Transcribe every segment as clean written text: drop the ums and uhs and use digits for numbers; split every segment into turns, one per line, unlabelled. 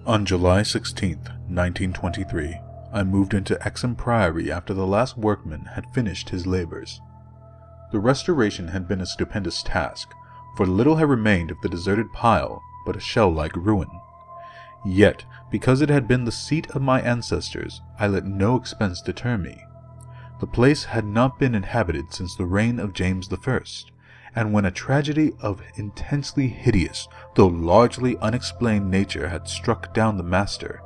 On July 16th, 1923, I moved into Exham Priory after the last workman had finished his labors. The restoration had been a stupendous task, for little had remained of the deserted pile but a shell-like ruin. Yet, because it had been the seat of my ancestors, I let no expense deter me. The place had not been inhabited since the reign of James I, and when a tragedy of intensely hideous, though largely unexplained nature had struck down the master,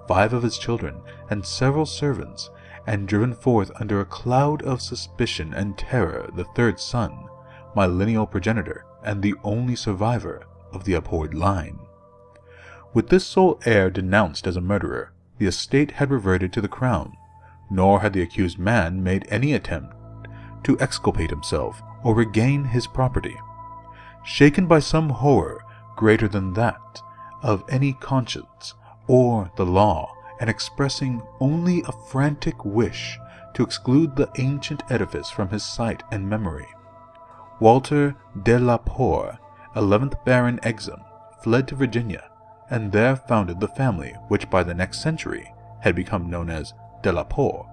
5 of his children, and several servants, and driven forth under a cloud of suspicion and terror the 3rd son, my lineal progenitor, and the only survivor of the abhorred line. With this sole heir denounced as a murderer, the estate had reverted to the crown, nor had the accused man made any attempt to exculpate himself or regain his property. Shaken by some horror greater than that of any conscience or the law, and expressing only a frantic wish to exclude the ancient edifice from his sight and memory, Walter de la Poer, 11th Baron Exham, fled to Virginia, and there founded the family which by the next century had become known as de la Poer.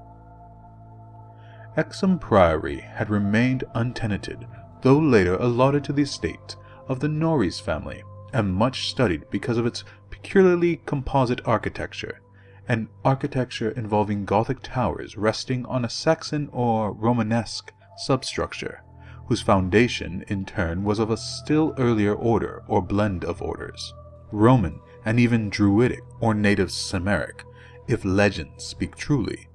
Exham Priory had remained untenanted, though later allotted to the estate of the Norreys family, and much studied because of its peculiarly composite architecture, an architecture involving Gothic towers resting on a Saxon or Romanesque substructure, whose foundation in turn was of a still earlier order or blend of orders, Roman and even Druidic or native Sumeric, if legends speak truly.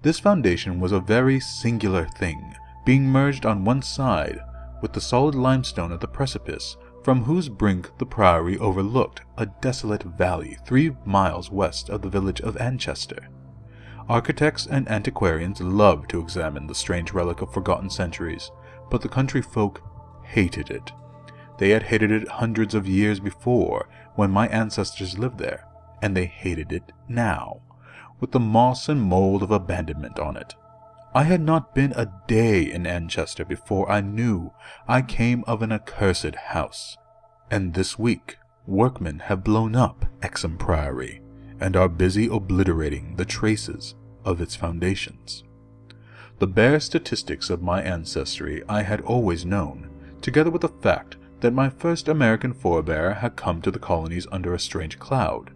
This foundation was a very singular thing, being merged on one side with the solid limestone of the precipice, from whose brink the priory overlooked a desolate valley 3 miles west of the village of Anchester. Architects and antiquarians loved to examine the strange relic of forgotten centuries, but the country folk hated it. They had hated it hundreds of years before, when my ancestors lived there, and they hated it now, with the moss and mold of abandonment on it. I had not been a day in Anchester before I knew I came of an accursed house, and this week workmen have blown up Exham Priory, and are busy obliterating the traces of its foundations. The bare statistics of my ancestry I had always known, together with the fact that my first American forebear had come to the colonies under a strange cloud.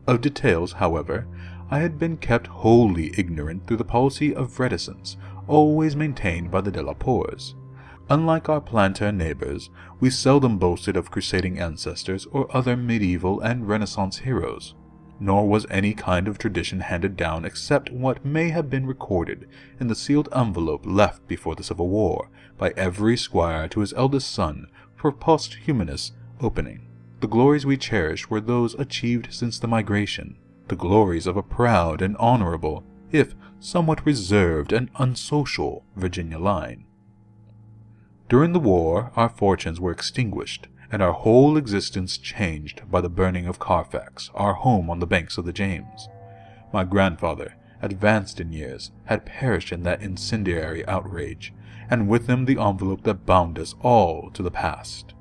Of details, however, I had been kept wholly ignorant through the policy of reticence always maintained by the de la Poers. Unlike our planter neighbors, we seldom boasted of crusading ancestors or other medieval and Renaissance heroes, nor was any kind of tradition handed down except what may have been recorded in the sealed envelope left before the Civil War by every squire to his eldest son for posthumous opening. The glories we cherished were those achieved since the migration, the glories of a proud and honorable, if somewhat reserved and unsocial, Virginia line. During the war, our fortunes were extinguished, and our whole existence changed by the burning of Carfax, our home on the banks of the James. My grandfather, advanced in years, had perished in that incendiary outrage, and with him the envelope that bound us all to the past.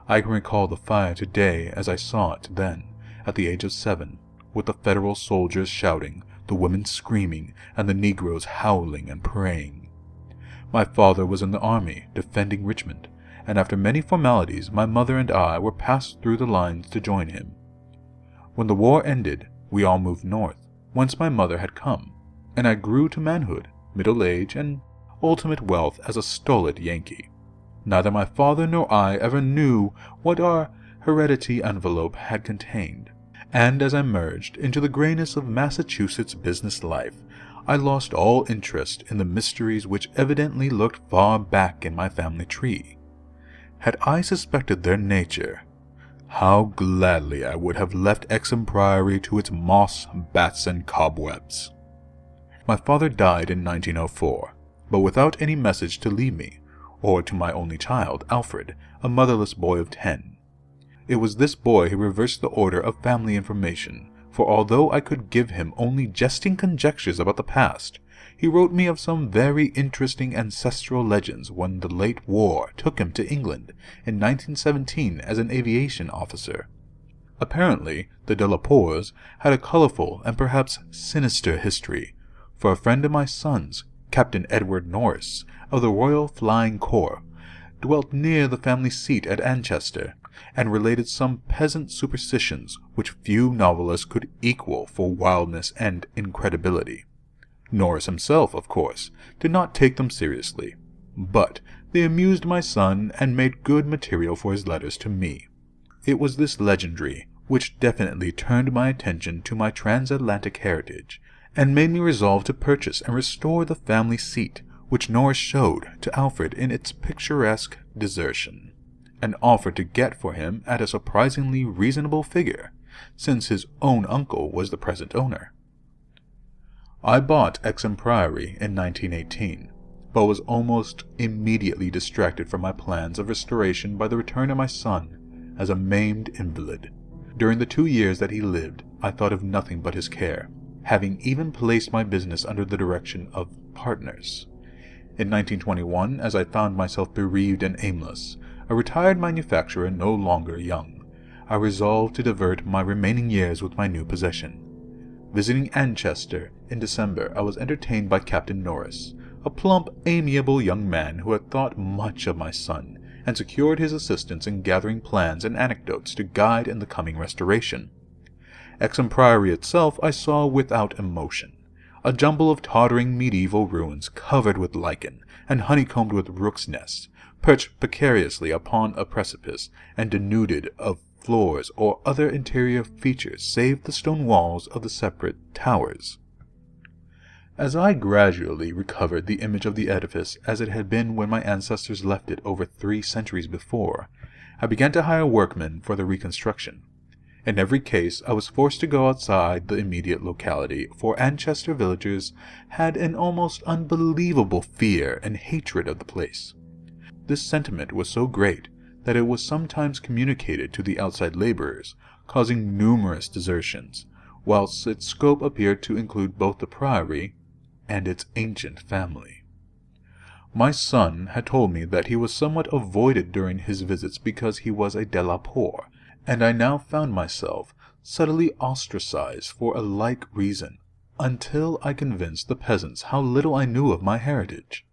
I can recall the fire today as I saw it then, at the age of 7, with the Federal soldiers shouting, the women screaming, and the Negroes howling and praying. My father was in the army, defending Richmond, and after many formalities my mother and I were passed through the lines to join him. When the war ended, we all moved north, whence my mother had come, and I grew to manhood, middle age, and ultimate wealth as a stolid Yankee. Neither my father nor I ever knew what our heredity envelope had contained, and as I merged into the grayness of Massachusetts business life, I lost all interest in the mysteries which evidently lurked far back in my family tree. Had I suspected their nature, how gladly I would have left Exham Priory to its moss, bats, and cobwebs. My father died in 1904, but without any message to leave me, or to my only child, Alfred, a motherless boy of 10. It was this boy who reversed the order of family information, for although I could give him only jesting conjectures about the past, he wrote me of some very interesting ancestral legends when the late war took him to England in 1917 as an aviation officer. Apparently, the de la Poers had a colorful and perhaps sinister history, for a friend of my son's, Captain Edward Norris, of the Royal Flying Corps, dwelt near the family seat at Anchester, and related some peasant superstitions which few novelists could equal for wildness and incredibility. Norris himself, of course, did not take them seriously, but they amused my son and made good material for his letters to me. It was this legendary which definitely turned my attention to my transatlantic heritage, and made me resolve to purchase and restore the family seat, which Norris showed to Alfred in its picturesque desertion, and offered to get for him at a surprisingly reasonable figure, since his own uncle was the present owner. I bought Exham Priory in 1918, but was almost immediately distracted from my plans of restoration by the return of my son as a maimed invalid. During the 2 years that he lived, I thought of nothing but his care, having even placed my business under the direction of partners. In 1921, as I found myself bereaved and aimless, a retired manufacturer no longer young, I resolved to divert my remaining years with my new possession. Visiting Anchester in December, I was entertained by Captain Norris, a plump, amiable young man who had thought much of my son, and secured his assistance in gathering plans and anecdotes to guide in the coming restoration. Exham Priory itself I saw without emotion, a jumble of tottering medieval ruins covered with lichen and honeycombed with rooks' nests, perched precariously upon a precipice and denuded of floors or other interior features save the stone walls of the separate towers. As I gradually recovered the image of the edifice as it had been when my ancestors left it over 3 centuries before, I began to hire workmen for the reconstruction. In every case, I was forced to go outside the immediate locality, for Anchester villagers had an almost unbelievable fear and hatred of the place. This sentiment was so great that it was sometimes communicated to the outside laborers, causing numerous desertions, whilst its scope appeared to include both the priory and its ancient family. My son had told me that he was somewhat avoided during his visits because he was a de la Poer, and I now found myself subtly ostracized for a like reason, until I convinced the peasants how little I knew of my heritage.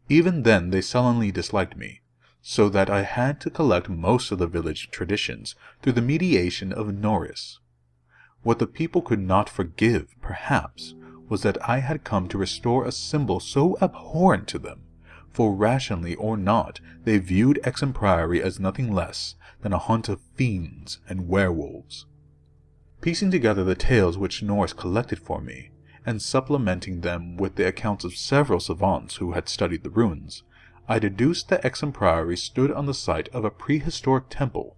Even then they sullenly disliked me, so that I had to collect most of the village traditions through the mediation of Norris. What the people could not forgive, perhaps, was that I had come to restore a symbol so abhorrent to them, for rationally or not, they viewed Exham Priory as nothing less than a haunt of fiends and werewolves. Piecing together the tales which Norris collected for me, and supplementing them with the accounts of several savants who had studied the ruins, I deduced that Exham Priory stood on the site of a prehistoric temple,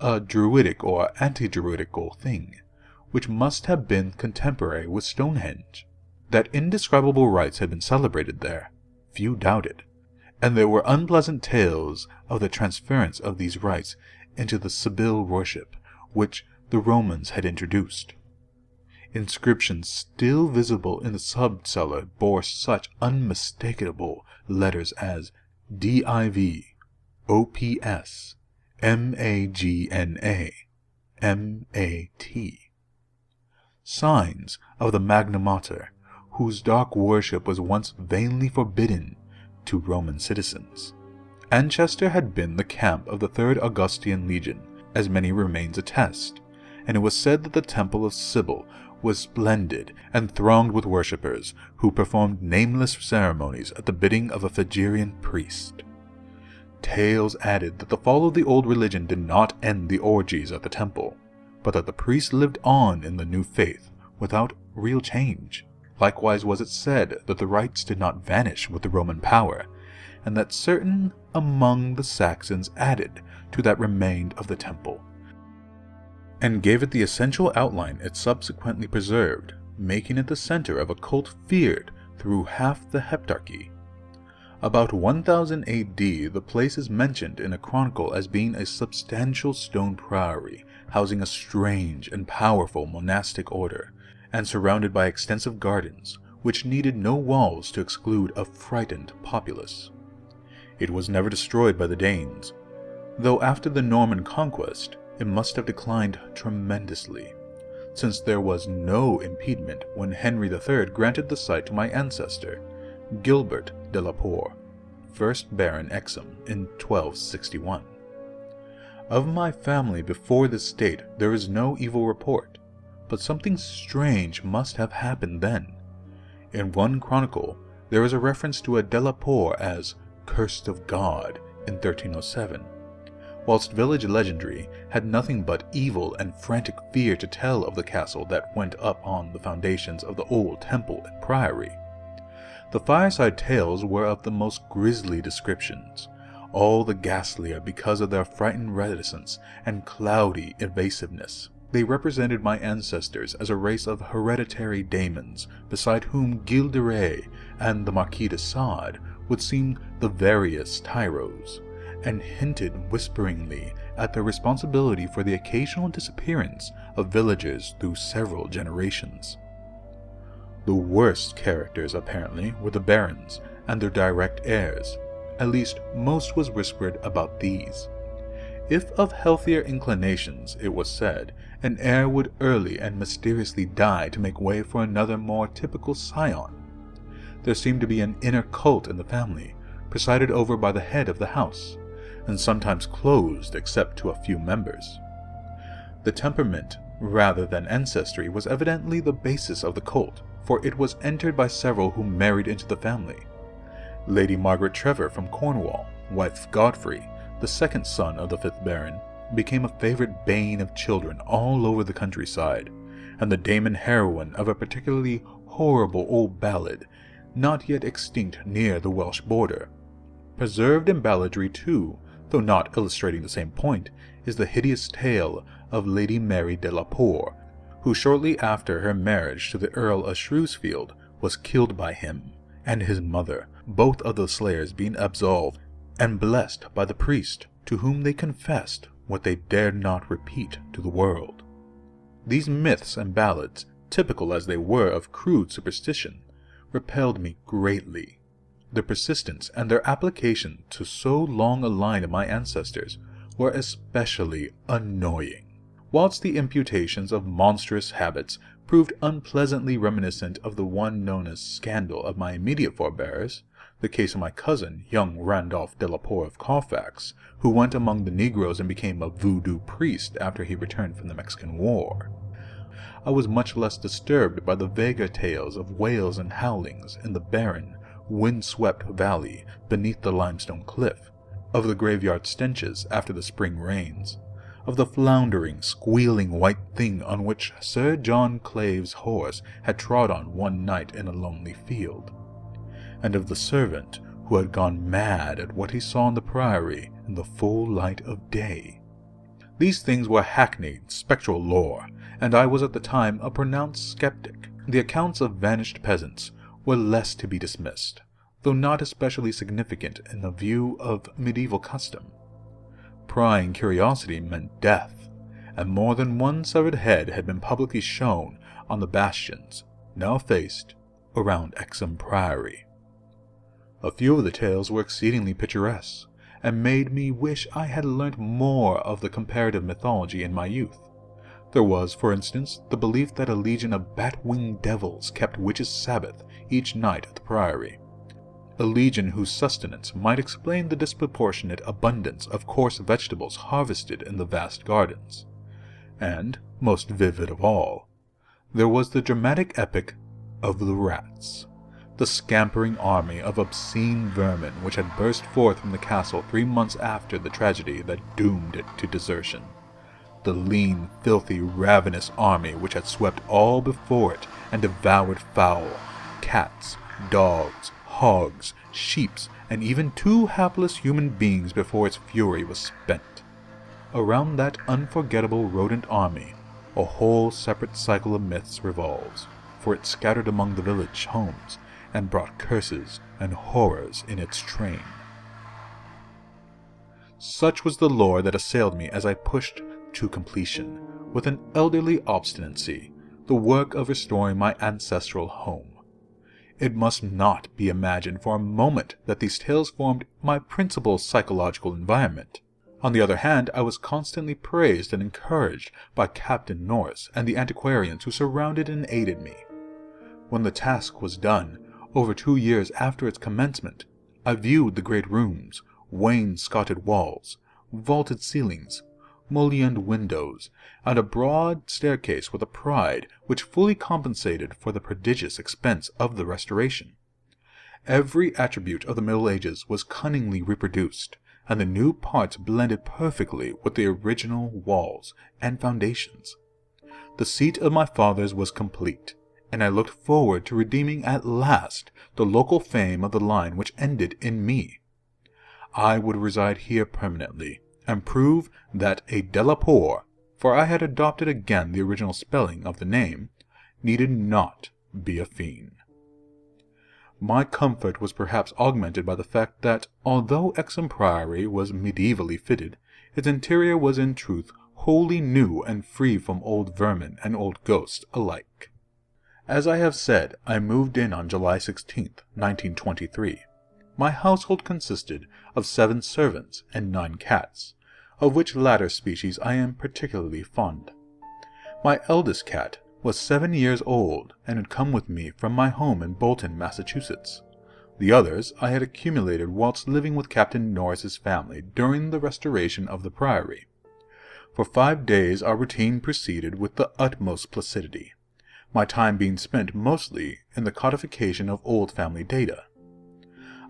a druidic or anti-druidical thing, which must have been contemporary with Stonehenge. That indescribable rites had been celebrated there, few doubted, and there were unpleasant tales of the transference of these rites into the Sibyl worship, which the Romans had introduced. Inscriptions still visible in the sub-cellar bore such unmistakable letters as DIV, OPS, MAGNA, MAT. Signs of the Magna Mater, whose dark worship was once vainly forbidden to Roman citizens. Anchester had been the camp of the 3rd Augustan Legion, as many remains attest, and it was said that the temple of Sibyl was splendid and thronged with worshippers who performed nameless ceremonies at the bidding of a Phrygian priest. Tales added that the fall of the old religion did not end the orgies at the temple, but that the priests lived on in the new faith without real change. Likewise was it said that the rites did not vanish with the Roman power, and that certain among the Saxons added to that remained of the temple, and gave it the essential outline it subsequently preserved, making it the center of a cult feared through half the Heptarchy. About 1000 AD, the place is mentioned in a chronicle as being a substantial stone priory, housing a strange and powerful monastic order, and surrounded by extensive gardens, which needed no walls to exclude a frightened populace. It was never destroyed by the Danes, though after the Norman conquest, it must have declined tremendously, since there was no impediment when Henry III granted the site to my ancestor, Gilbert de la Poer, 1st Baron Exham, in 1261. Of my family before this date there is no evil report, but something strange must have happened then. In one chronicle, there is a reference to a de la Poer as cursed of God in 1307, whilst village legendary had nothing but evil and frantic fear to tell of the castle that went up on the foundations of the old temple and priory. The fireside tales were of the most grisly descriptions, all the ghastlier because of their frightened reticence and cloudy evasiveness. They represented my ancestors as a race of hereditary daemons, beside whom Gilles de Rais and the Marquis de Sade would seem the veriest tyros, and hinted whisperingly at their responsibility for the occasional disappearance of villagers through several generations. The worst characters, apparently, were the barons and their direct heirs. At least, most was whispered about these. If of healthier inclinations, it was said, an heir would early and mysteriously die to make way for another more typical scion. There seemed to be an inner cult in the family, presided over by the head of the house, and sometimes closed except to a few members. The temperament, rather than ancestry, was evidently the basis of the cult, for it was entered by several who married into the family. Lady Margaret Trevor from Cornwall, wife Godfrey, the second son of the 5th Baron, became a favorite bane of children all over the countryside, and the daemon heroine of a particularly horrible old ballad, not yet extinct near the Welsh border. Preserved in balladry too, though not illustrating the same point, is the hideous tale of Lady Mary de la Poer, who shortly after her marriage to the Earl of Shrewsfield was killed by him and his mother, both of the slayers being absolved and blessed by the priest, to whom they confessed what they dared not repeat to the world. These myths and ballads, typical as they were of crude superstition, repelled me greatly. Their persistence and their application to so long a line of my ancestors were especially annoying, whilst the imputations of monstrous habits proved unpleasantly reminiscent of the one known as scandal of my immediate forebears, the case of my cousin, young Randolph de la Poer of Carfax, who went among the Negroes and became a voodoo priest after he returned from the Mexican War. I was much less disturbed by the vaguer tales of wails and howlings in the barren, wind-swept valley beneath the limestone cliff, of the graveyard stenches after the spring rains, of the floundering, squealing white thing on which Sir John Clave's horse had trod on one night in a lonely field, and of the servant who had gone mad at what he saw in the priory in the full light of day. These things were hackneyed, spectral lore, and I was at the time a pronounced skeptic. The accounts of vanished peasants were less to be dismissed, though not especially significant in the view of medieval custom. Prying curiosity meant death, and more than one severed head had been publicly shown on the bastions, now effaced, around Exham Priory. A few of the tales were exceedingly picturesque, and made me wish I had learnt more of the comparative mythology in my youth. There was, for instance, the belief that a legion of bat-winged devils kept witches' Sabbath each night at the priory, a legion whose sustenance might explain the disproportionate abundance of coarse vegetables harvested in the vast gardens. And, most vivid of all, there was the dramatic epic of the rats, the scampering army of obscene vermin which had burst forth from the castle 3 months after the tragedy that doomed it to desertion. The lean, filthy, ravenous army which had swept all before it and devoured fowl, cats, dogs, hogs, sheep, and even 2 hapless human beings before its fury was spent. Around that unforgettable rodent army, a whole separate cycle of myths revolves, for it scattered among the village homes and brought curses and horrors in its train. Such was the lore that assailed me as I pushed to completion, with an elderly obstinacy, the work of restoring my ancestral home. It must not be imagined for a moment that these tales formed my principal psychological environment. On the other hand, I was constantly praised and encouraged by Captain Norris and the antiquarians who surrounded and aided me. When the task was done, over 2 years after its commencement, I viewed the great rooms, wainscoted walls, vaulted ceilings, mullioned windows, and a broad staircase with a pride which fully compensated for the prodigious expense of the restoration. Every attribute of the Middle Ages was cunningly reproduced, and the new parts blended perfectly with the original walls and foundations. The seat of my fathers was complete, and I looked forward to redeeming at last the local fame of the line which ended in me. I would reside here permanently, and prove that a Delaporte, for I had adopted again the original spelling of the name, needed not be a fiend. My comfort was perhaps augmented by the fact that, although Exham Priory was medievally fitted, its interior was in truth wholly new and free from old vermin and old ghosts alike. As I have said, I moved in on July 16th, 1923. My household consisted of 7 servants and 9 cats, of which latter species I am particularly fond. My eldest cat was 7 years old and had come with me from my home in Bolton, Massachusetts. The others I had accumulated whilst living with Captain Norris's family during the restoration of the priory. For 5 days our routine proceeded with the utmost placidity, my time being spent mostly in the codification of old family data.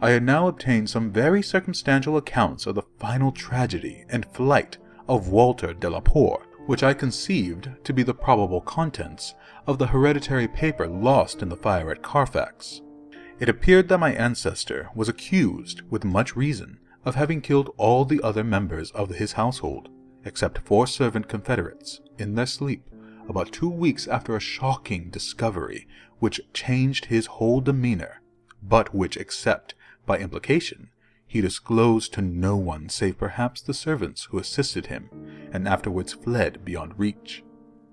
I had now obtained some very circumstantial accounts of the final tragedy and flight of Walter Delaporte, which I conceived to be the probable contents of the hereditary paper lost in the fire at Carfax. It appeared that my ancestor was accused, with much reason, of having killed all the other members of his household, except 4 servant confederates, in their sleep, about 2 weeks after a shocking discovery which changed his whole demeanor, but which, except by implication, he disclosed to no one save perhaps the servants who assisted him, and afterwards fled beyond reach.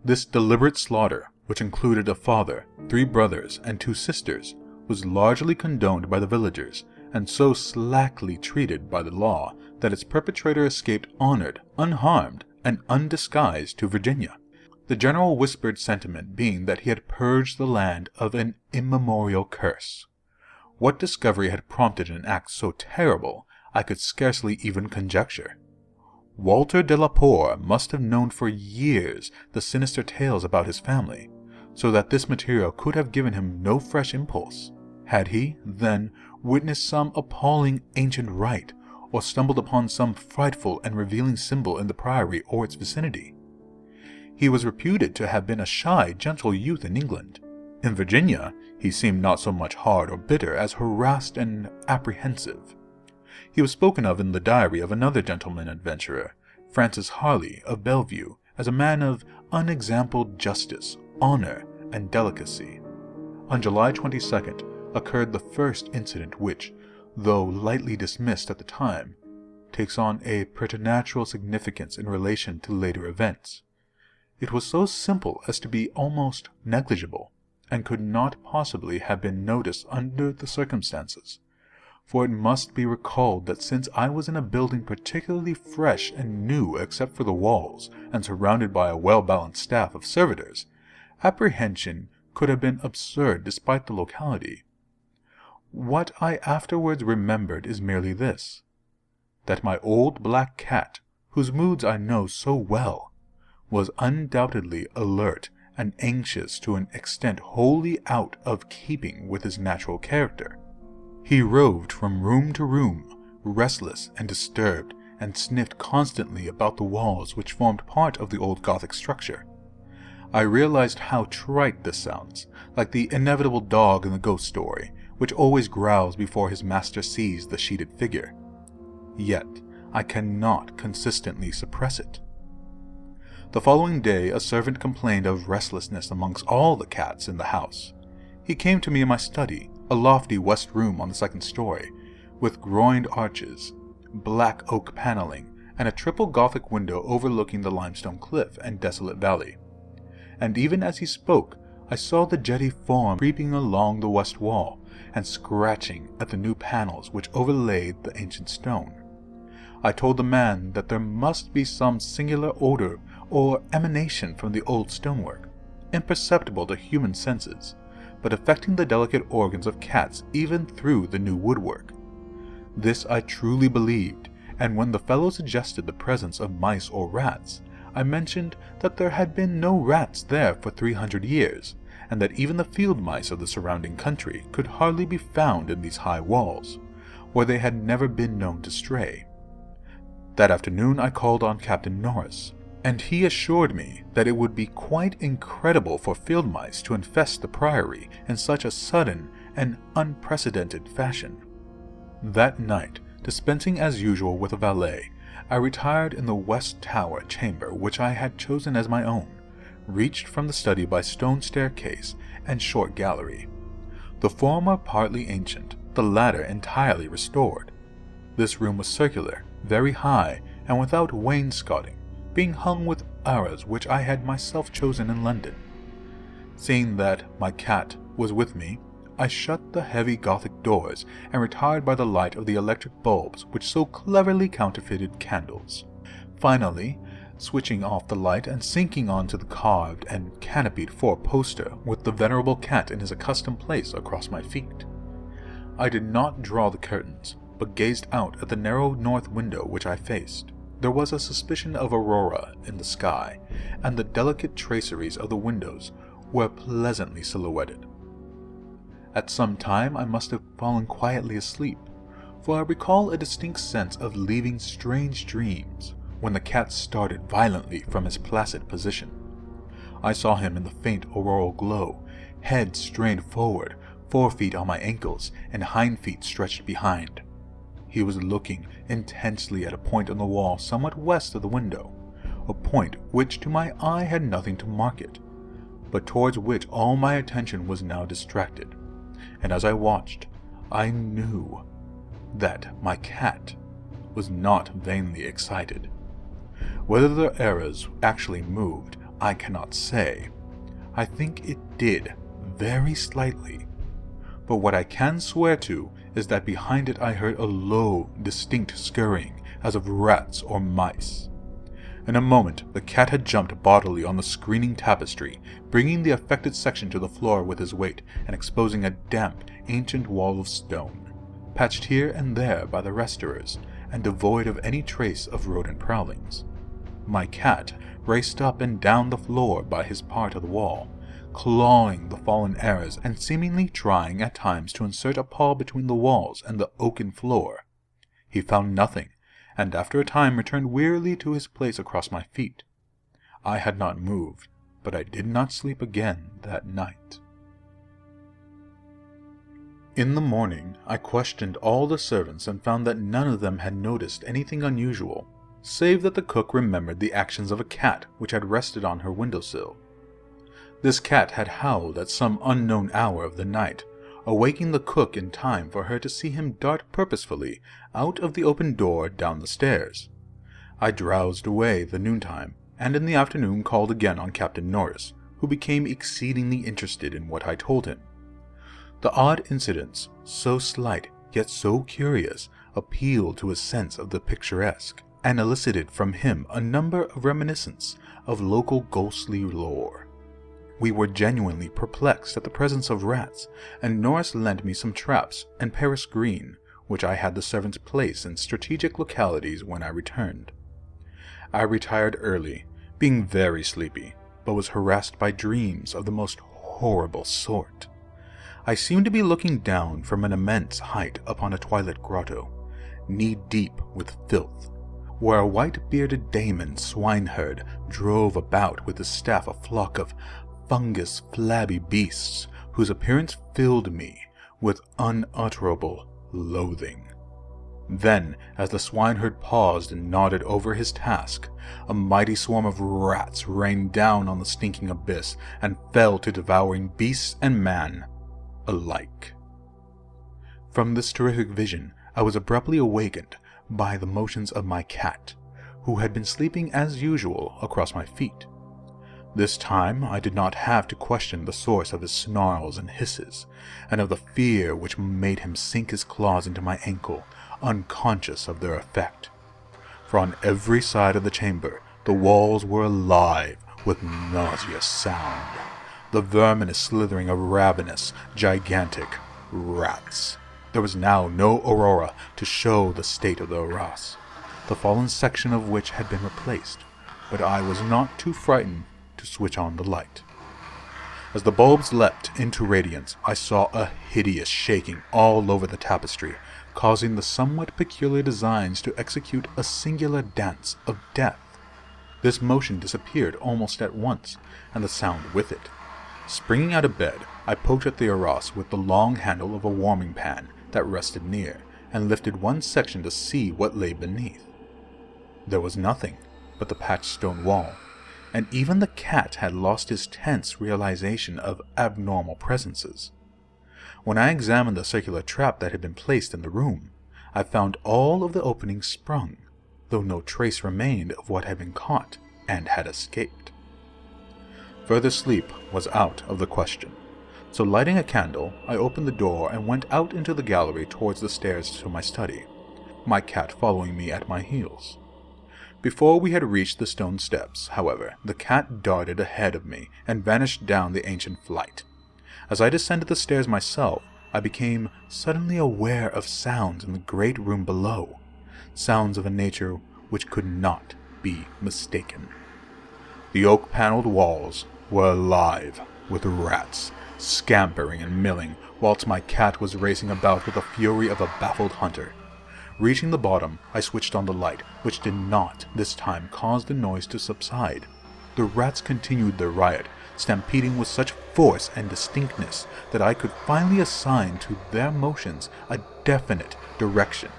This deliberate slaughter, which included a father, 3 brothers, and 2 sisters, was largely condoned by the villagers, and so slackly treated by the law that its perpetrator escaped honored, unharmed, and undisguised to Virginia, the general whispered sentiment being that he had purged the land of an immemorial curse. What discovery had prompted an act so terrible, I could scarcely even conjecture. Walter Delaporte must have known for years the sinister tales about his family, so that this material could have given him no fresh impulse. Had he, then, witnessed some appalling ancient rite, or stumbled upon some frightful and revealing symbol in the priory or its vicinity? He was reputed to have been a shy, gentle youth in England. In Virginia, he seemed not so much hard or bitter as harassed and apprehensive. He was spoken of in the diary of another gentleman adventurer, Francis Harley of Bellevue, as a man of unexampled justice, honor, and delicacy. On July 22nd occurred the first incident which, though lightly dismissed at the time, takes on a preternatural significance in relation to later events. It was so simple as to be almost negligible, and could not possibly have been noticed under the circumstances, for it must be recalled that since I was in a building particularly fresh and new except for the walls, and surrounded by a well-balanced staff of servitors, apprehension could have been absurd despite the locality. What I afterwards remembered is merely this, that my old black cat, whose moods I know so well, was undoubtedly alert and anxious to an extent wholly out of keeping with his natural character. He roved from room to room, restless and disturbed, and sniffed constantly about the walls which formed part of the old Gothic structure. I realized how trite this sounds, like the inevitable dog in the ghost story, which always growls before his master sees the sheeted figure. Yet I cannot consistently suppress it. The following day a servant complained of restlessness amongst all the cats in the house. He came to me in my study, a lofty west room on the 2nd story, with groined arches, black oak paneling, and a triple Gothic window overlooking the limestone cliff and desolate valley. And even as he spoke, I saw the jetty form creeping along the west wall, and scratching at the new panels which overlaid the ancient stone. I told the man that there must be some singular odor or emanation from the old stonework, imperceptible to human senses, but affecting the delicate organs of cats even through the new woodwork. This I truly believed, and when the fellow suggested the presence of mice or rats, I mentioned that there had been no rats there for 300 years, and that even the field mice of the surrounding country could hardly be found in these high walls, where they had never been known to stray. That afternoon I called on Captain Norris, and he assured me that it would be quite incredible for field mice to infest the priory in such a sudden and unprecedented fashion. That night, dispensing as usual with a valet, I retired in the west tower chamber which I had chosen as my own, reached from the study by stone staircase and short gallery. The former partly ancient, the latter entirely restored. This room was circular, very high, and without wainscoting, being hung with arras which I had myself chosen in London. Seeing that my cat was with me, I shut the heavy Gothic doors and retired by the light of the electric bulbs which so cleverly counterfeited candles. Finally, switching off the light and sinking onto the carved and canopied four-poster with the venerable cat in his accustomed place across my feet. I did not draw the curtains, but gazed out at the narrow north window which I faced. There was a suspicion of aurora in the sky, and the delicate traceries of the windows were pleasantly silhouetted. At some time I must have fallen quietly asleep, for I recall a distinct sense of leaving strange dreams when the cat started violently from his placid position. I saw him in the faint auroral glow, head strained forward, 4 feet on my ankles, and hind feet stretched behind. He was looking intensely at a point on the wall somewhat west of the window, a point which to my eye had nothing to mark it, but towards which all my attention was now distracted, and as I watched, I knew that my cat was not vainly excited. Whether the arras actually moved, I cannot say. I think it did, very slightly. But what I can swear to is that behind it I heard a low, distinct scurrying, as of rats or mice. In a moment, the cat had jumped bodily on the screening tapestry, bringing the affected section to the floor with his weight and exposing a damp, ancient wall of stone, patched here and there by the restorers, and devoid of any trace of rodent prowlings. My cat raced up and down the floor by his part of the wall, clawing the fallen arras and seemingly trying at times to insert a paw between the walls and the oaken floor. He found nothing, and after a time returned wearily to his place across my feet. I had not moved, but I did not sleep again that night. In the morning, I questioned all the servants and found that none of them had noticed anything unusual, save that the cook remembered the actions of a cat which had rested on her windowsill. This cat had howled at some unknown hour of the night, awaking the cook in time for her to see him dart purposefully out of the open door down the stairs. I drowsed away the noontime, and in the afternoon called again on Captain Norris, who became exceedingly interested in what I told him. The odd incidents, so slight yet so curious, appealed to his sense of the picturesque, and elicited from him a number of reminiscences of local ghostly lore. We were genuinely perplexed at the presence of rats, and Norris lent me some traps and Paris green, which I had the servants place in strategic localities when I returned. I retired early, being very sleepy, but was harassed by dreams of the most horrible sort. I seemed to be looking down from an immense height upon a twilit grotto, knee-deep with filth, where a white-bearded Damon swineherd drove about with his staff a flock of fungus, flabby beasts whose appearance filled me with unutterable loathing. Then, as the swineherd paused and nodded over his task, a mighty swarm of rats rained down on the stinking abyss and fell to devouring beasts and man alike. From this terrific vision, I was abruptly awakened by the motions of my cat, who had been sleeping as usual across my feet. This time I did not have to question the source of his snarls and hisses, and of the fear which made him sink his claws into my ankle, unconscious of their effect. for on every side of the chamber the walls were alive with nauseous sound. The verminous slithering of ravenous, gigantic rats. There was now no aurora to show the state of the arras, the fallen section of which had been replaced, but I was not too frightened to switch on the light. As the bulbs leapt into radiance, I saw a hideous shaking all over the tapestry, causing the somewhat peculiar designs to execute a singular dance of death. This motion disappeared almost at once, and the sound with it. Springing out of bed, I poked at the arras with the long handle of a warming pan that rested near, and lifted one section to see what lay beneath. There was nothing but the patched stone wall, and even the cat had lost his tense realization of abnormal presences. When I examined the circular trap that had been placed in the room, I found all of the openings sprung, though no trace remained of what had been caught and had escaped. Further sleep was out of the question, so lighting a candle, I opened the door and went out into the gallery towards the stairs to my study, my cat following me at my heels. Before we had reached the stone steps, however, the cat darted ahead of me and vanished down the ancient flight. As I descended the stairs myself, I became suddenly aware of sounds in the great room below, sounds of a nature which could not be mistaken. The oak-paneled walls were alive with rats, scampering and milling, whilst my cat was racing about with the fury of a baffled hunter. Reaching the bottom, I switched on the light, which did not, this time, cause the noise to subside. The rats continued their riot, stampeding with such force and distinctness that I could finally assign to their motions a definite direction.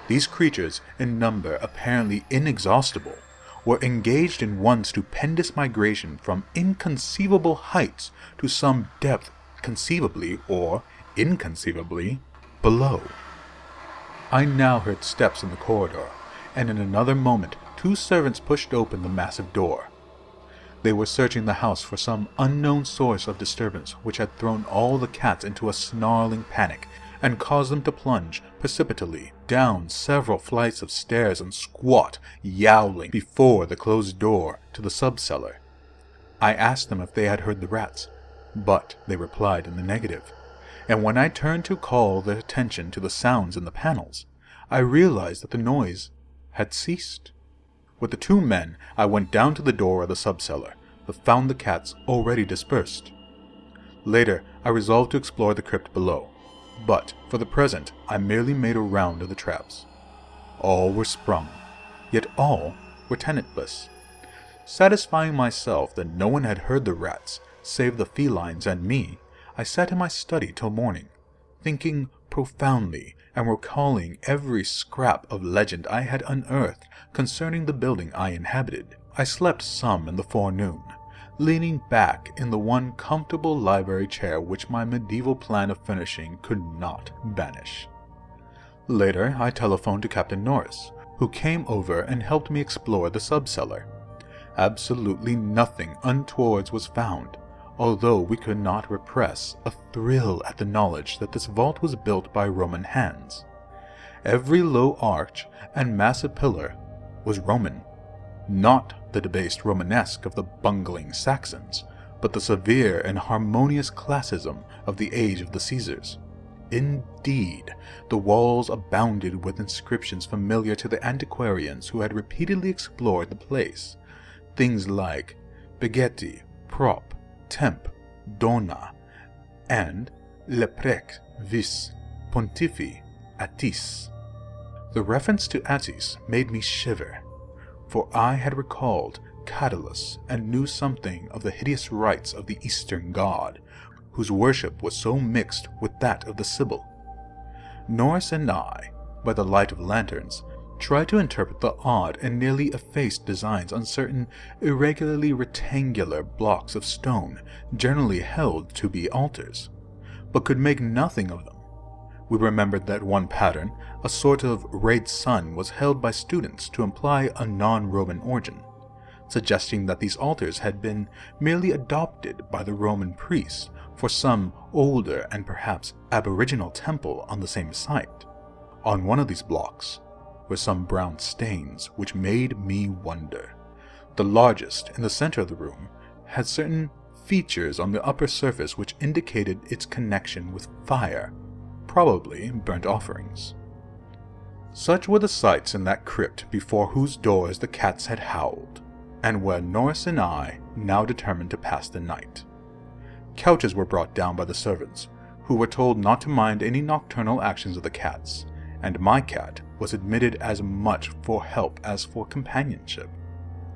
These creatures, in number apparently inexhaustible, were engaged in one stupendous migration from inconceivable heights to some depth conceivably or inconceivably below. I now heard steps in the corridor, and in another moment 2 servants pushed open the massive door. They were searching the house for some unknown source of disturbance which had thrown all the cats into a snarling panic and caused them to plunge precipitately down several flights of stairs and squat, yowling, before the closed door to the sub-cellar. I asked them if they had heard the rats, but they replied in the negative. And when I turned to call their attention to the sounds in the panels, I realized that the noise had ceased. With the 2 men, I went down to the door of the sub-cellar, but found the cats already dispersed. Later, I resolved to explore the crypt below, but for the present I merely made a round of the traps. All were sprung, yet all were tenantless. Satisfying myself that no one had heard the rats, save the felines and me, I sat in my study till morning, thinking profoundly and recalling every scrap of legend I had unearthed concerning the building I inhabited. I slept some in the forenoon, leaning back in the one comfortable library chair which my medieval plan of furnishing could not banish. Later, I telephoned to Captain Norris, who came over and helped me explore the sub-cellar. Absolutely nothing untoward was found, although we could not repress a thrill at the knowledge that this vault was built by Roman hands. Every low arch and massive pillar was Roman, not the debased Romanesque of the bungling Saxons, but the severe and harmonious classism of the age of the Caesars. Indeed, the walls abounded with inscriptions familiar to the antiquarians who had repeatedly explored the place. Things like Begeti, Prop, Temp, Dona, and Leprec vis Pontifi Attis. The reference to Attis made me shiver, for I had recalled Catullus and knew something of the hideous rites of the Eastern god, whose worship was so mixed with that of the Sibyl. Norris and I, by the light of lanterns, tried to interpret the odd and nearly effaced designs on certain irregularly rectangular blocks of stone generally held to be altars, but could make nothing of them. We remembered that one pattern, a sort of rayed sun, was held by students to imply a non-Roman origin, suggesting that these altars had been merely adopted by the Roman priests for some older and perhaps aboriginal temple on the same site. On one of these blocks, were some brown stains which made me wonder. The largest, in the center of the room, had certain features on the upper surface which indicated its connection with fire, probably burnt offerings. Such were the sights in that crypt before whose doors the cats had howled, and where Norris and I now determined to pass the night. Couches were brought down by the servants, who were told not to mind any nocturnal actions of the cats, and my cat was admitted as much for help as for companionship.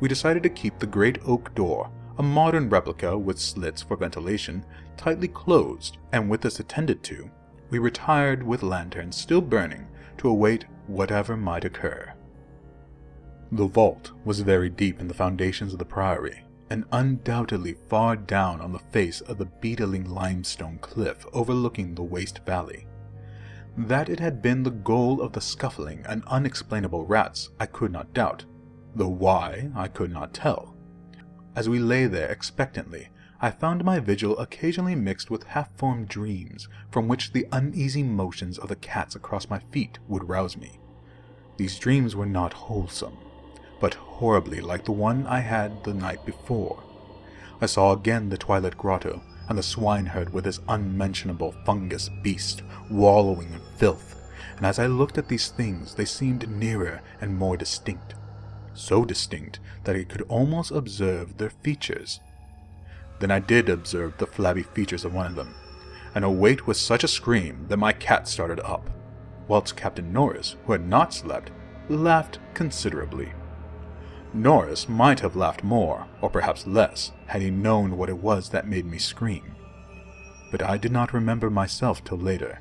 We decided to keep the great oak door, a modern replica with slits for ventilation, tightly closed, and with this attended to, we retired with lanterns still burning to await whatever might occur. The vault was very deep in the foundations of the priory, and undoubtedly far down on the face of the beetling limestone cliff overlooking the waste valley. That it had been the goal of the scuffling and unexplainable rats I could not doubt, though why I could not tell. As we lay there expectantly, I found my vigil occasionally mixed with half-formed dreams from which the uneasy motions of the cats across my feet would rouse me. These dreams were not wholesome, but horribly like the one I had the night before. I saw again the twilight grotto, and the swineherd with his unmentionable fungus beast wallowing in filth, and as I looked at these things they seemed nearer and more distinct, so distinct that I could almost observe their features. Then I did observe the flabby features of one of them, and awake with such a scream that my cat started up, whilst Captain Norris, who had not slept, laughed considerably. Norris might have laughed more, or perhaps less, had he known what it was that made me scream. But I did not remember myself till later.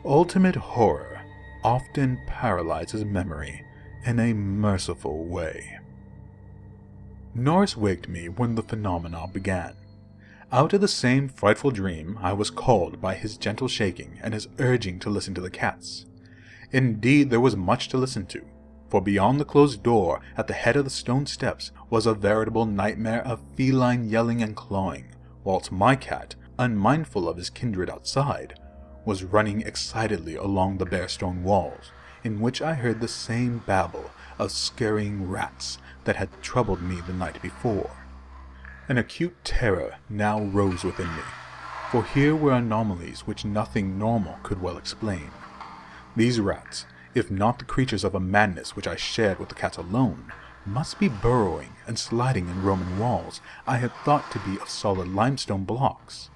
Ultimate horror often paralyzes memory in a merciful way. Norris waked me when the phenomena began. Out of the same frightful dream I was called by his gentle shaking and his urging to listen to the cats. Indeed, there was much to listen to, for beyond the closed door at the head of the stone steps was a veritable nightmare of feline yelling and clawing, whilst my cat, unmindful of his kindred outside, was running excitedly along the bare stone walls, in which I heard the same babble of scurrying rats that had troubled me the night before. An acute terror now rose within me, for here were anomalies which nothing normal could well explain. These rats, if not the creatures of a madness which I shared with the cats alone, must be burrowing and sliding in Roman walls I had thought to be of solid limestone blocks.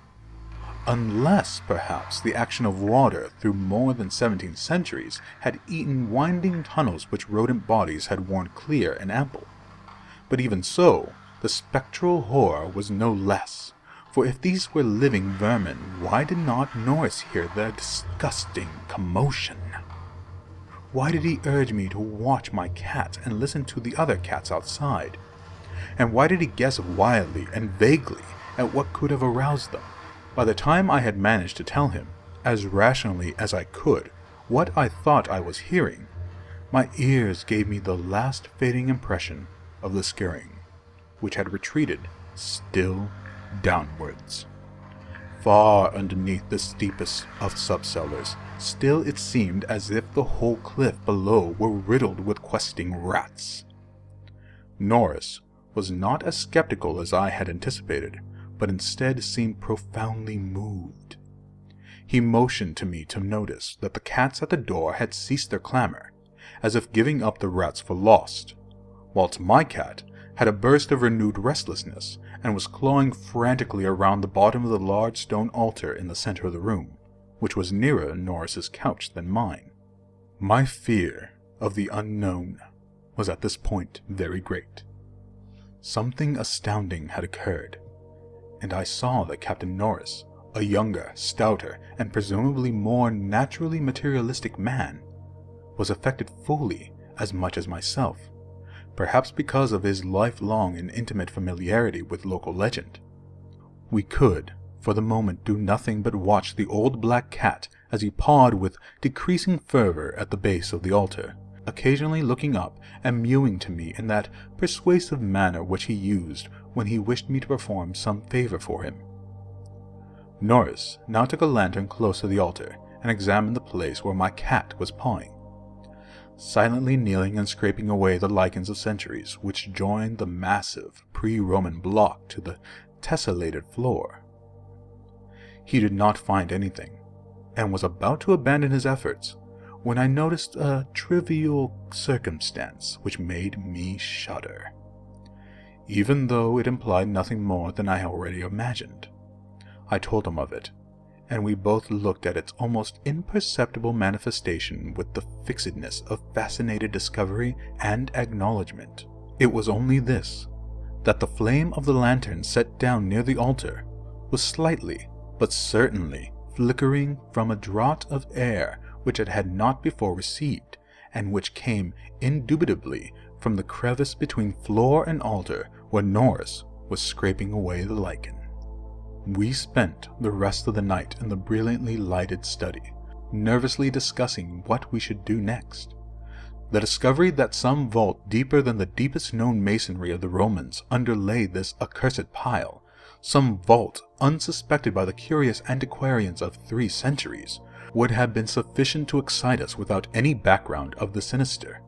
Unless, perhaps, the action of water through more than 17 centuries had eaten winding tunnels which rodent bodies had worn clear and ample. But even so, the spectral horror was no less, for if these were living vermin, why did not Norris hear their disgusting commotion? Why did he urge me to watch my cat and listen to the other cats outside? And why did he guess wildly and vaguely at what could have aroused them? By the time I had managed to tell him, as rationally as I could, what I thought I was hearing, my ears gave me the last fading impression of the scurrying, which had retreated still downwards. Far underneath the steepest of subcellars, still it seemed as if the whole cliff below were riddled with questing rats. Norris was not as skeptical as I had anticipated, but instead seemed profoundly moved. He motioned to me to notice that the cats at the door had ceased their clamor, as if giving up the rats for lost, whilst my cat had a burst of renewed restlessness and was clawing frantically around the bottom of the large stone altar in the center of the room, which was nearer Norris's couch than mine. My fear of the unknown was at this point very great. Something astounding had occurred, and I saw that Captain Norris, a younger, stouter, and presumably more naturally materialistic man, was affected fully as much as myself, perhaps because of his lifelong and intimate familiarity with local legend. We could, for the moment, do nothing but watch the old black cat as he pawed with decreasing fervor at the base of the altar, occasionally looking up and mewing to me in that persuasive manner which he used when he wished me to perform some favor for him. Norris now took a lantern close to the altar and examined the place where my cat was pawing. silently kneeling and scraping away the lichens of centuries which joined the massive pre-Roman block to the tessellated floor. He did not find anything, and was about to abandon his efforts when I noticed a trivial circumstance which made me shudder, even though it implied nothing more than I already imagined. I told him of it, and we both looked at its almost imperceptible manifestation with the fixedness of fascinated discovery and acknowledgement. It was only this, that the flame of the lantern set down near the altar was slightly, but certainly, flickering from a draught of air which it had not before received, and which came indubitably from the crevice between floor and altar where Norris was scraping away the lichen. We spent the rest of the night in the brilliantly lighted study, nervously discussing what we should do next. The discovery that some vault deeper than the deepest known masonry of the Romans underlay this accursed pile, some vault unsuspected by the curious antiquarians of 3 centuries, would have been sufficient to excite us without any background of the sinister.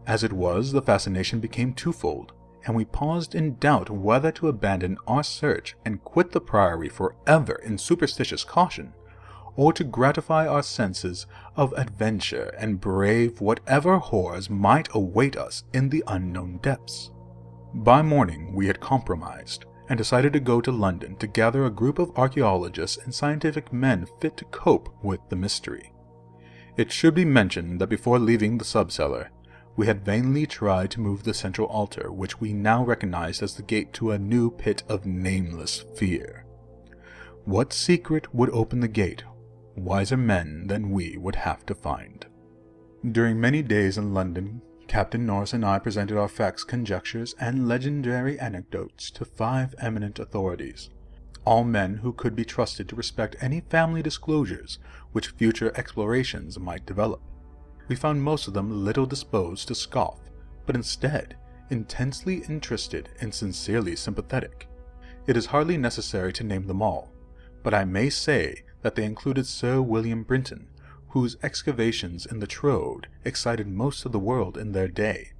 As it was, the fascination became twofold, and we paused in doubt whether to abandon our search and quit the priory forever in superstitious caution, or to gratify our senses of adventure and brave whatever horrors might await us in the unknown depths. By morning we had compromised, and decided to go to London to gather a group of archaeologists and scientific men fit to cope with the mystery. It should be mentioned that before leaving the sub-cellar, we had vainly tried to move the central altar, which we now recognized as the gate to a new pit of nameless fear. What secret would open the gate? Wiser men than we would have to find. During many days in London, Captain Norris and I presented our facts, conjectures, and legendary anecdotes to 5 eminent authorities, all men who could be trusted to respect any family disclosures which future explorations might develop. We found most of them little disposed to scoff, but instead intensely interested and sincerely sympathetic. It is hardly necessary to name them all, but I may say that they included Sir William Brinton, whose excavations in the Troad excited most of the world in their day.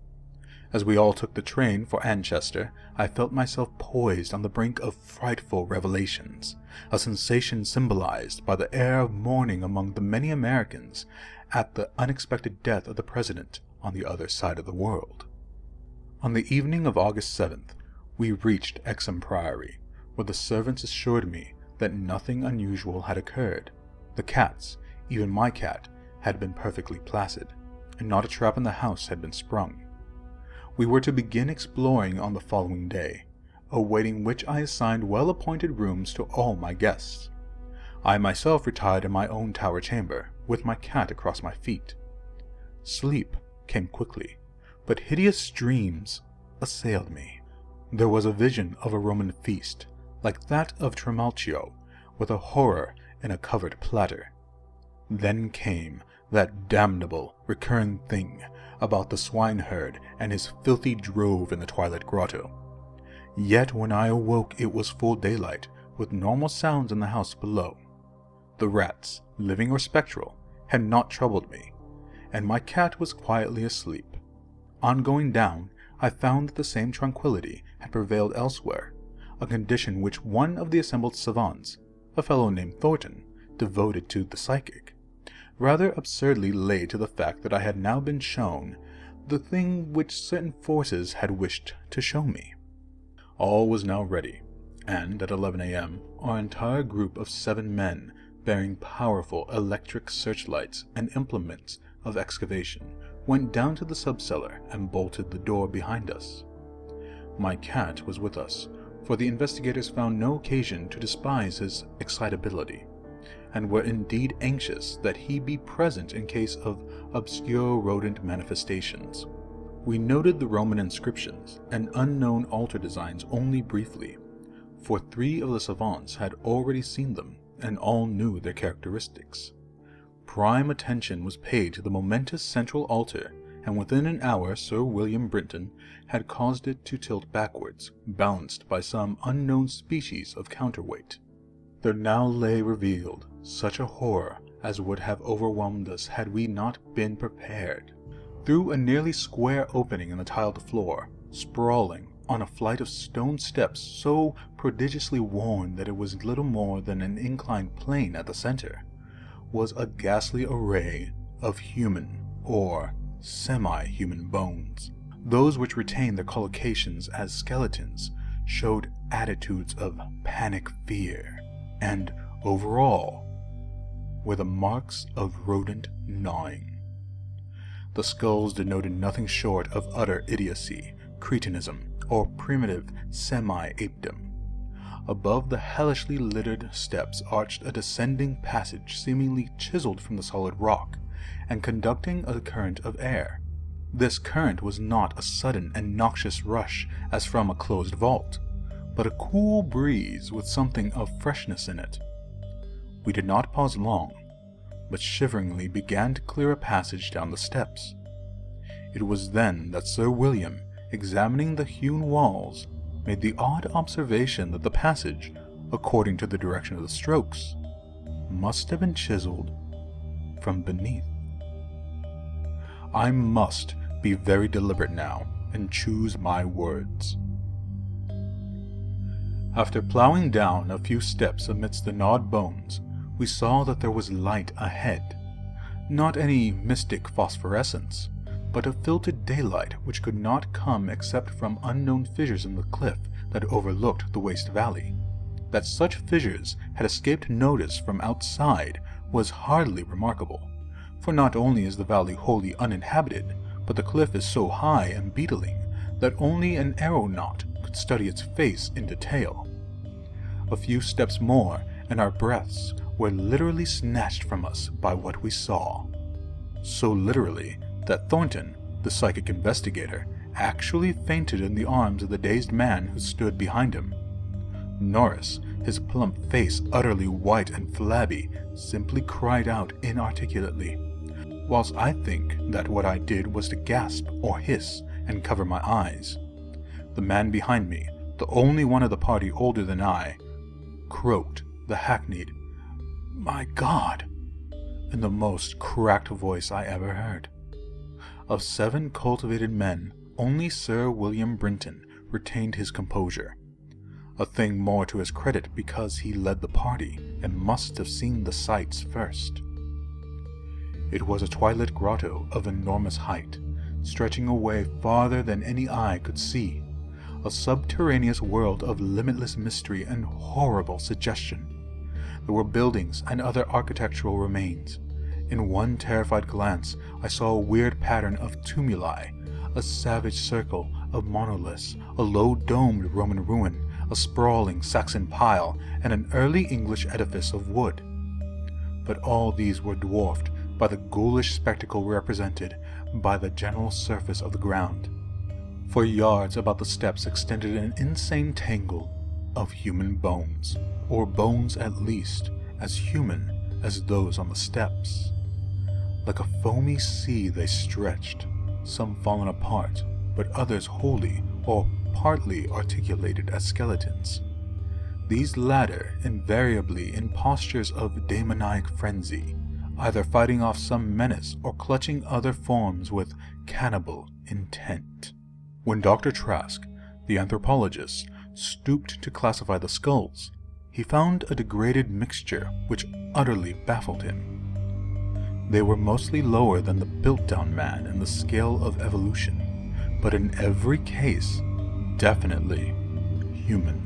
As we all took the train for Anchester, I felt myself poised on the brink of frightful revelations, a sensation symbolized by the air of mourning among the many Americans at the unexpected death of the President on the other side of the world. On the evening of August 7th, we reached Exham Priory, where the servants assured me that nothing unusual had occurred. The cats, even my cat, had been perfectly placid, and not a trap in the house had been sprung. We were to begin exploring on the following day, awaiting which I assigned well-appointed rooms to all my guests. I myself retired in my own tower chamber, with my cat across my feet. Sleep came quickly, but hideous dreams assailed me. There was a vision of a Roman feast, like that of Trimalchio, with a horror in a covered platter. Then came that damnable, recurring thing about the swineherd and his filthy drove in the twilight grotto. Yet when I awoke it was full daylight, with normal sounds in the house below. The rats, living or spectral, had not troubled me, and my cat was quietly asleep. On going down, I found that the same tranquillity had prevailed elsewhere, a condition which one of the assembled savants, a fellow named Thornton, devoted to the psychic, rather absurdly laid to the fact that I had now been shown the thing which certain forces had wished to show me. All was now ready, and at 11 a.m. our entire group of 7 men, bearing powerful electric searchlights and implements of excavation, went down to the sub-cellar and bolted the door behind us. My cat was with us, for the investigators found no occasion to despise his excitability, and were indeed anxious that he be present in case of obscure rodent manifestations. We noted the Roman inscriptions and unknown altar designs only briefly, for 3 of the savants had already seen them and all knew their characteristics. Prime attention was paid to the momentous central altar, and within an hour Sir William Brinton had caused it to tilt backwards, balanced by some unknown species of counterweight. There now lay revealed such a horror as would have overwhelmed us had we not been prepared. Through a nearly square opening in the tiled floor, sprawling on a flight of stone steps so prodigiously worn that it was little more than an inclined plane at the center, was a ghastly array of human or semi-human bones. Those which retained their collocations as skeletons showed attitudes of panic fear, and overall were the marks of rodent gnawing. The skulls denoted nothing short of utter idiocy, cretinism, or primitive semi-apedom. Above the hellishly littered steps arched a descending passage seemingly chiseled from the solid rock, and conducting a current of air. This current was not a sudden and noxious rush as from a closed vault, but a cool breeze with something of freshness in it. We did not pause long, but shiveringly began to clear a passage down the steps. It was then that Sir William, examining the hewn walls, made the odd observation that the passage, according to the direction of the strokes, must have been chiseled from beneath. I must be very deliberate now and choose my words. After plowing down a few steps amidst the gnawed bones, we saw that there was light ahead. Not any mystic phosphorescence, but a filtered daylight which could not come except from unknown fissures in the cliff that overlooked the waste valley. That such fissures had escaped notice from outside was hardly remarkable, for not only is the valley wholly uninhabited, but the cliff is so high and beetling that only an aeronaut could study its face in detail. A few steps more, and our breaths were literally snatched from us by what we saw. So literally that Thornton, the psychic investigator, actually fainted in the arms of the dazed man who stood behind him. Norris, his plump face utterly white and flabby, simply cried out inarticulately, whilst I think that what I did was to gasp or hiss and cover my eyes. The man behind me, the only one of the party older than I, croaked the hackneyed, "My God!" in the most cracked voice I ever heard. Of 7 cultivated men, only Sir William Brinton retained his composure, a thing more to his credit because he led the party and must have seen the sights first. It was a twilit grotto of enormous height, stretching away farther than any eye could see, a subterraneous world of limitless mystery and horrible suggestion. There were buildings and other architectural remains. In one terrified glance, I saw a weird pattern of tumuli, a savage circle of monoliths, a low-domed Roman ruin, a sprawling Saxon pile, and an early English edifice of wood. But all these were dwarfed by the ghoulish spectacle represented by the general surface of the ground. For yards about the steps extended an insane tangle of human bones, or bones at least as human as those on the steps. Like a foamy sea they stretched, some fallen apart, but others wholly or partly articulated as skeletons. These latter invariably in postures of demoniac frenzy, either fighting off some menace or clutching other forms with cannibal intent. When Dr. Trask, the anthropologist, stooped to classify the skulls, he found a degraded mixture which utterly baffled him. They were mostly lower than the built-down man in the scale of evolution, but in every case, definitely human.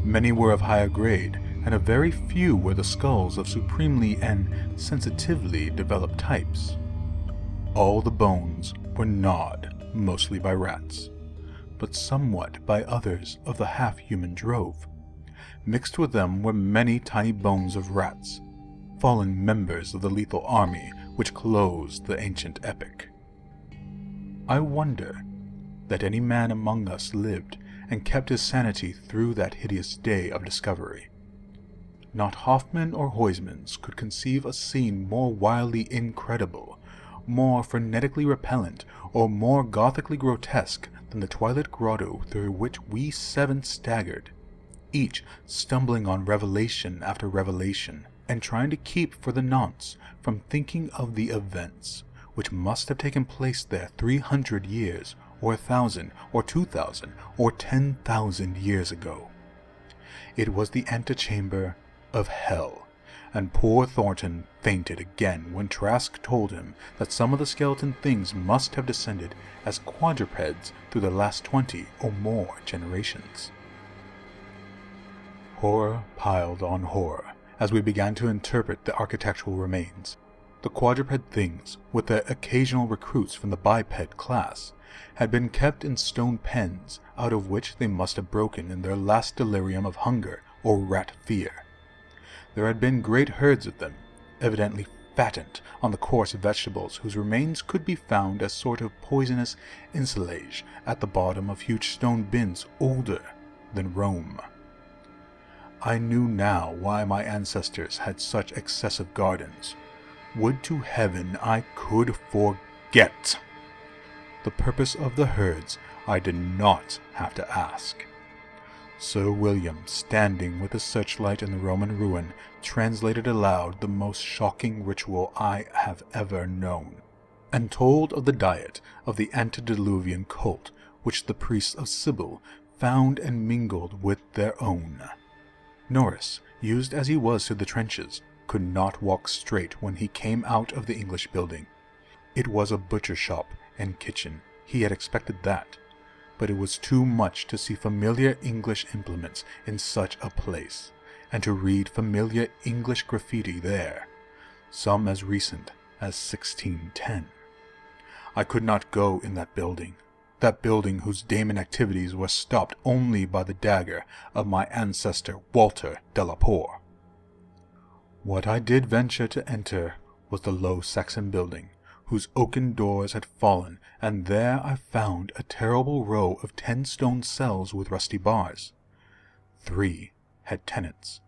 Many were of higher grade, and a very few were the skulls of supremely and sensitively developed types. All the bones were gnawed, mostly by rats, but somewhat by others of the half-human drove. Mixed with them were many tiny bones of rats, fallen members of the lethal army which closed the ancient epic. I wonder that any man among us lived and kept his sanity through that hideous day of discovery. Not Hoffman or Huysmans could conceive a scene more wildly incredible, more frenetically repellent, or more gothically grotesque than the twilit grotto through which we 7 staggered, each stumbling on revelation after revelation, and trying to keep for the nonce from thinking of the events which must have taken place there 300 years, or 1,000, or 2,000, or 10,000 years ago. It was the antechamber of hell, and poor Thornton fainted again when Trask told him that some of the skeleton things must have descended as quadrupeds through the last 20 or more generations. Horror piled on horror as we began to interpret the architectural remains. The quadruped things, with their occasional recruits from the biped class, had been kept in stone pens out of which they must have broken in their last delirium of hunger or rat fear. There had been great herds of them, evidently fattened on the coarse vegetables whose remains could be found as sort of poisonous ensilage at the bottom of huge stone bins older than Rome. I knew now why my ancestors had such excessive gardens. Would to heaven I could forget! The purpose of the herds I did not have to ask. Sir William, standing with a searchlight in the Roman ruin, translated aloud the most shocking ritual I have ever known, and told of the diet of the antediluvian cult which the priests of Sybil found and mingled with their own. Norris, used as he was to the trenches, could not walk straight when he came out of the English building. It was a butcher shop and kitchen. He had expected that, but it was too much to see familiar English implements in such a place, and to read familiar English graffiti there, some as recent as 1610. I could not go in that building whose daemon activities were stopped only by the dagger of my ancestor Walter Delapour. What I did venture to enter was the low Saxon building, whose oaken doors had fallen, and there I found a terrible row of 10 stone cells with rusty bars. 3 had tenants,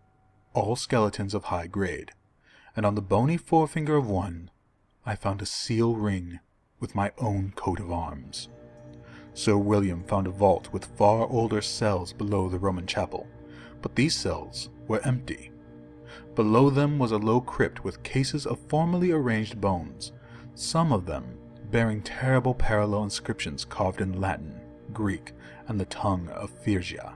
all skeletons of high grade, and on the bony forefinger of one I found a seal ring with my own coat of arms. Sir William found a vault with far older cells below the Roman chapel, but these cells were empty. Below them was a low crypt with cases of formally arranged bones, some of them bearing terrible parallel inscriptions carved in Latin, Greek, and the tongue of Phrygia.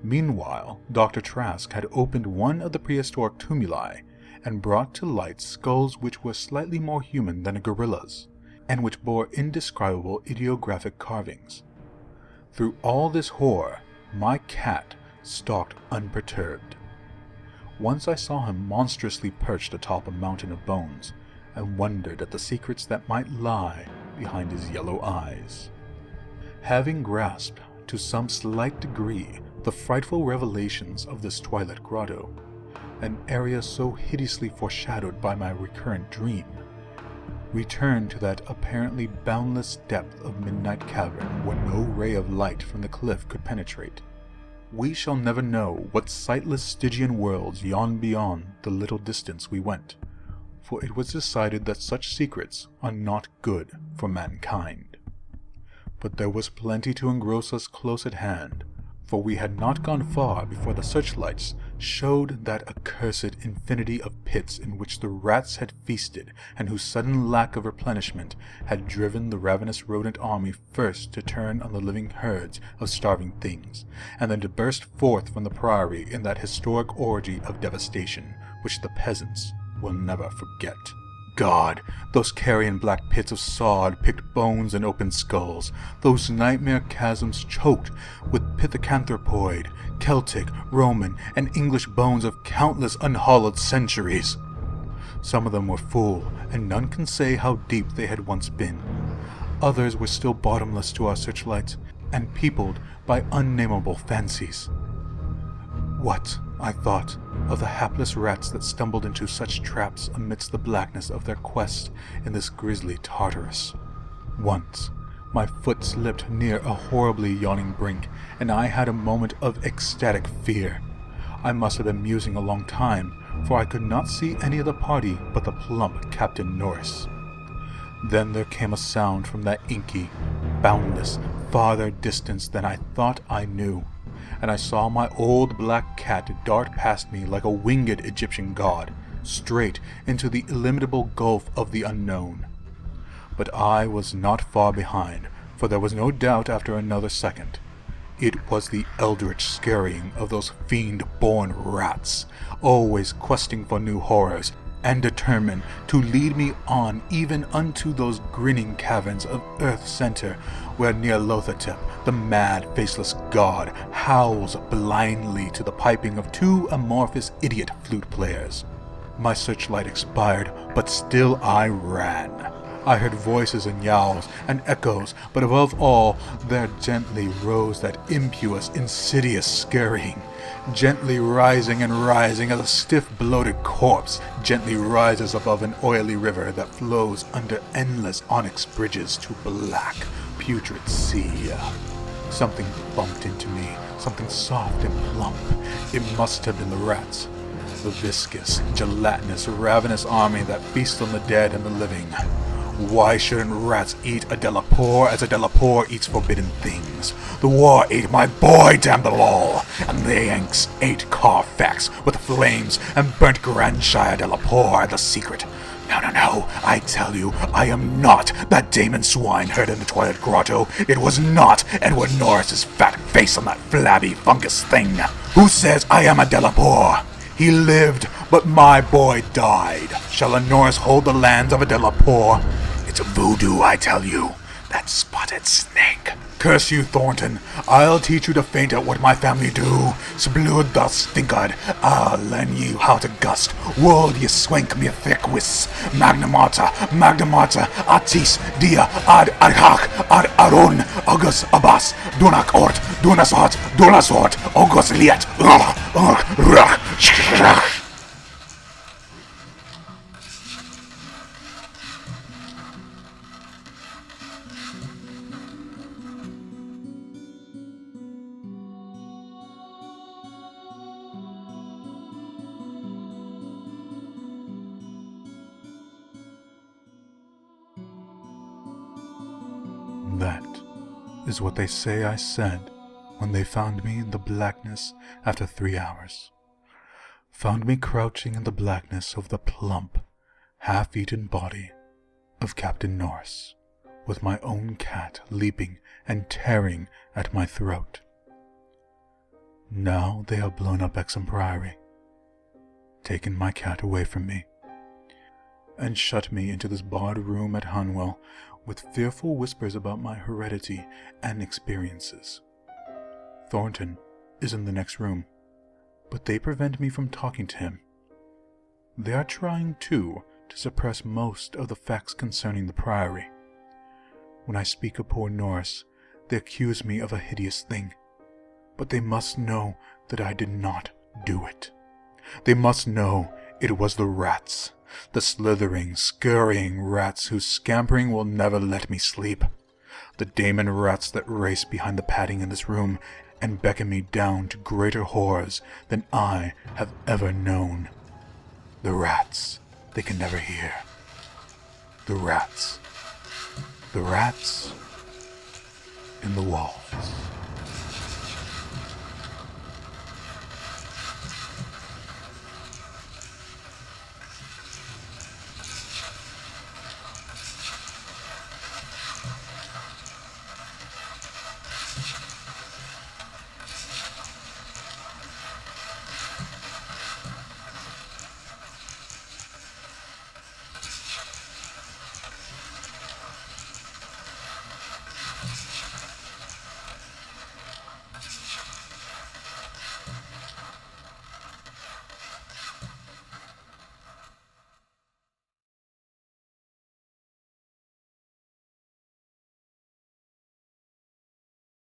Meanwhile, Dr. Trask had opened one of the prehistoric tumuli and brought to light skulls which were slightly more human than a gorilla's, and which bore indescribable ideographic carvings. Through all this horror, my cat stalked unperturbed. Once I saw him monstrously perched atop a mountain of bones, and wondered at the secrets that might lie behind his yellow eyes. Having grasped, to some slight degree, the frightful revelations of this twilight grotto, an area so hideously foreshadowed by my recurrent dream, returned to that apparently boundless depth of midnight cavern where no ray of light from the cliff could penetrate. We shall never know what sightless Stygian worlds yawned beyond the little distance we went, for it was decided that such secrets are not good for mankind. But there was plenty to engross us close at hand, for we had not gone far before the searchlights showed that accursed infinity of pits in which the rats had feasted, and whose sudden lack of replenishment had driven the ravenous rodent army first to turn on the living herds of starving things, and then to burst forth from the priory in that historic orgy of devastation which the peasants will never forget. God, those carrion black pits of sod-picked bones and open skulls, those nightmare chasms choked with pithecanthropoid, Celtic, Roman, and English bones of countless unhallowed centuries. Some of them were full, and none can say how deep they had once been. Others were still bottomless to our searchlights, and peopled by unnameable fancies. What, I thought, of the hapless rats that stumbled into such traps amidst the blackness of their quest in this grisly Tartarus? Once, my foot slipped near a horribly yawning brink, and I had a moment of ecstatic fear. I must have been musing a long time, for I could not see any of the party but the plump Captain Norris. Then there came a sound from that inky, boundless, farther distance than I thought I knew, and I saw my old black cat dart past me like a winged Egyptian god, straight into the illimitable gulf of the unknown. But I was not far behind, for there was no doubt after another second. It was the eldritch scurrying of those fiend-born rats, always questing for new horrors, and determined to lead me on even unto those grinning caverns of Earth's center, where Nyarlathotep, the mad, faceless god, howls blindly to the piping of two amorphous idiot flute players. My searchlight expired, but still I ran. I heard voices and yowls and echoes, but above all, there gently rose that impious, insidious scurrying, gently rising and rising as a stiff, bloated corpse gently rises above an oily river that flows under endless onyx bridges to black, putrid sea. Something bumped into me, something soft and plump. It must have been the rats, the viscous, gelatinous, ravenous army that feasts on the dead and the living. Why shouldn't rats eat a Delapour as a Delapour eats forbidden things? The war ate my boy, damn them all! And the Yanks ate Carfax with flames and burnt Grandshire Delapour the secret. No, I tell you, I am not that Damon swineherd in the Twilight Grotto. It was not Edward Norris's fat face on that flabby fungus thing. Who says I am a Delapour? He lived, but my boy died. Shall a Norris hold the lands of a Delapour? It's voodoo, I tell you. That spotted snake. Curse you, Thornton. I'll teach you to faint at what my family do. Sblood the stinkard. I'll learn you how to gust. World ye swank me thick wis. Magna Mater, Atis, Dia, Ad Arhak, Ad Aron, August Abbas, Dunak Ort, Dunas Ort, August Liet, That is what they say I said when they found me in the blackness after 3 hours. Found me crouching in the blackness of the plump, half-eaten body of Captain Norris, with my own cat leaping and tearing at my throat. Now they have blown up Exham Priory, taken my cat away from me, and shut me into this barred room at Hanwell with fearful whispers about my heredity and experiences. Thornton is in the next room, but they prevent me from talking to him. They are trying, too, to suppress most of the facts concerning the Priory. When I speak of poor Norris, they accuse me of a hideous thing, but they must know that I did not do it. They must know it was the rats. The slithering, scurrying rats whose scampering will never let me sleep. The Damon rats that race behind the padding in this room and beckon me down to greater horrors than I have ever known. The rats they can never hear. The rats in the walls.